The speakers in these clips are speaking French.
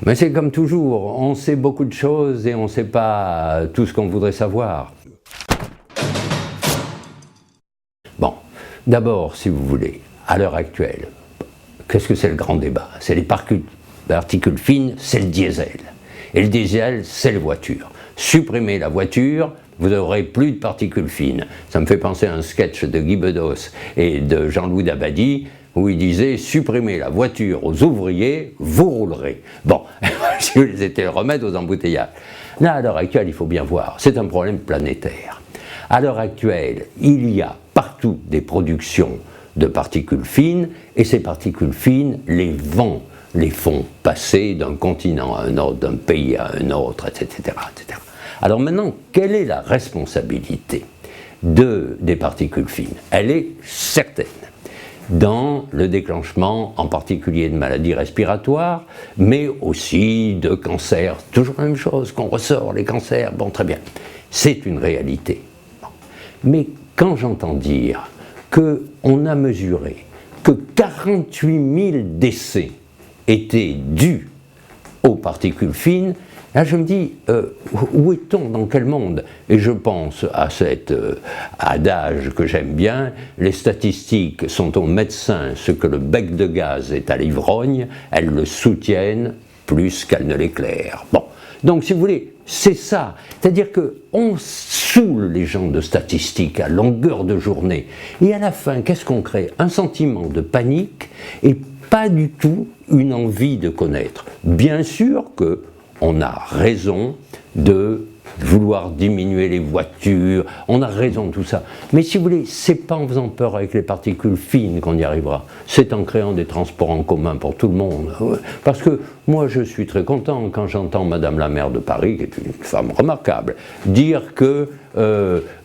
Mais c'est comme toujours, on sait beaucoup de choses et on ne sait pas tout ce qu'on voudrait savoir. Bon, d'abord, si vous voulez, à l'heure actuelle, qu'est-ce que c'est le grand débat? C'est les particules fines, c'est le diesel. Et le diesel, c'est les voitures. Supprimez la voiture, vous n'aurez plus de particules fines. Ça me fait penser à un sketch de Guy Bedos et de Jean-Louis Dabadi, où il disait « Supprimez la voiture aux ouvriers, vous roulerez ». Bon, c'était le remède aux embouteillages. Là, à l'heure actuelle, il faut bien voir, c'est un problème planétaire. À l'heure actuelle, il y a partout des productions de particules fines, et ces particules fines, les vents les font passer d'un continent à un autre, d'un pays à un autre, etc., etc. Alors maintenant, quelle est la responsabilité des particules fines? Elle est certaine dans le déclenchement en particulier de maladies respiratoires, mais aussi de cancers. Toujours la même chose, qu'on ressort, les cancers, bon très bien, c'est une réalité. Bon. Mais quand j'entends dire qu'on a mesuré que 48 000 décès étaient dus aux particules fines, là je me dis, où est-on, dans quel monde? Et je pense à cet adage que j'aime bien, les statistiques sont aux médecins ce que le bec de gaz est à l'ivrogne, elles le soutiennent plus qu'elles ne l'éclairent. Bon, donc si vous voulez, c'est ça, c'est-à-dire qu'on saoule les gens de statistiques à longueur de journée, et à la fin, qu'est-ce qu'on crée? Un sentiment de panique et pas du tout une envie de connaître. Bien sûr qu'on a raison de vouloir diminuer les voitures, on a raison de tout ça. Mais si vous voulez, c'est pas en faisant peur avec les particules fines qu'on y arrivera, c'est en créant des transports en commun pour tout le monde. Parce que moi je suis très content quand j'entends Madame la maire de Paris, qui est une femme remarquable, dire que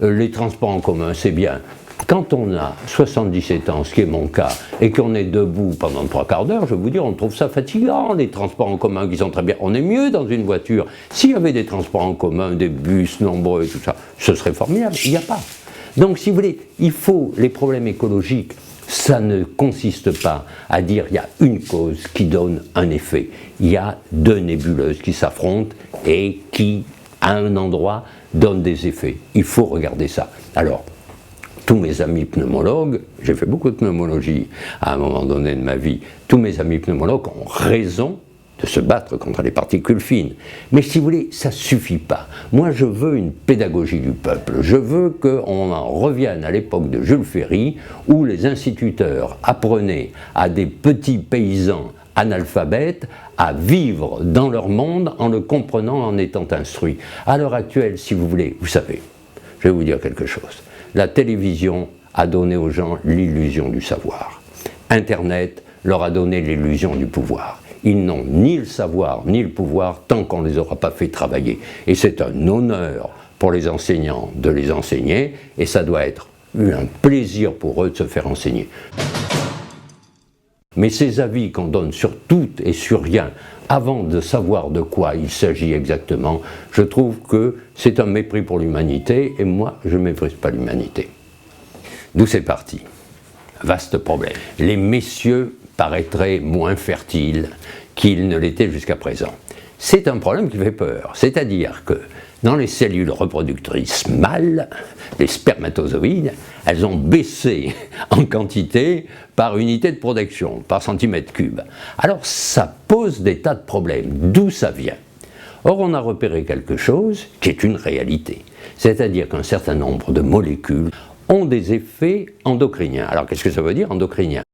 les transports en commun c'est bien. Quand on a 77 ans, ce qui est mon cas, et qu'on est debout pendant 3/4 d'heure, je vais vous dire, on trouve ça fatigant, les transports en commun qui sont très bien. On est mieux dans une voiture. S'il y avait des transports en commun, des bus nombreux et tout ça, ce serait formidable. Il n'y a pas. Donc, si vous voulez, il faut, les problèmes écologiques, ça ne consiste pas à dire il y a une cause qui donne un effet. Il y a deux nébuleuses qui s'affrontent et qui, à un endroit, donnent des effets. Il faut regarder ça. Alors, tous mes amis pneumologues, j'ai fait beaucoup de pneumologie à un moment donné de ma vie, tous mes amis pneumologues ont raison de se battre contre les particules fines. Mais si vous voulez, ça ne suffit pas. Moi, je veux une pédagogie du peuple. Je veux qu'on en revienne à l'époque de Jules Ferry, où les instituteurs apprenaient à des petits paysans analphabètes à vivre dans leur monde en le comprenant, en étant instruits. À l'heure actuelle, si vous voulez, vous savez, je vais vous dire quelque chose. La télévision a donné aux gens l'illusion du savoir. Internet leur a donné l'illusion du pouvoir. Ils n'ont ni le savoir ni le pouvoir tant qu'on ne les aura pas fait travailler. Et c'est un honneur pour les enseignants de les enseigner, et ça doit être un plaisir pour eux de se faire enseigner. Mais ces avis qu'on donne sur tout et sur rien, avant de savoir de quoi il s'agit exactement, je trouve que c'est un mépris pour l'humanité, et moi, je ne méprise pas l'humanité. D'où c'est parti. Vaste problème. Les messieurs paraîtraient moins fertiles qu'ils ne l'étaient jusqu'à présent. C'est un problème qui fait peur, c'est-à-dire que dans les cellules reproductrices mâles, les spermatozoïdes, elles ont baissé en quantité par unité de production, par centimètre cube. Alors ça pose des tas de problèmes. D'où ça vient? Or on a repéré quelque chose qui est une réalité, c'est-à-dire qu'un certain nombre de molécules ont des effets endocriniens. Alors qu'est-ce que ça veut dire endocriniens?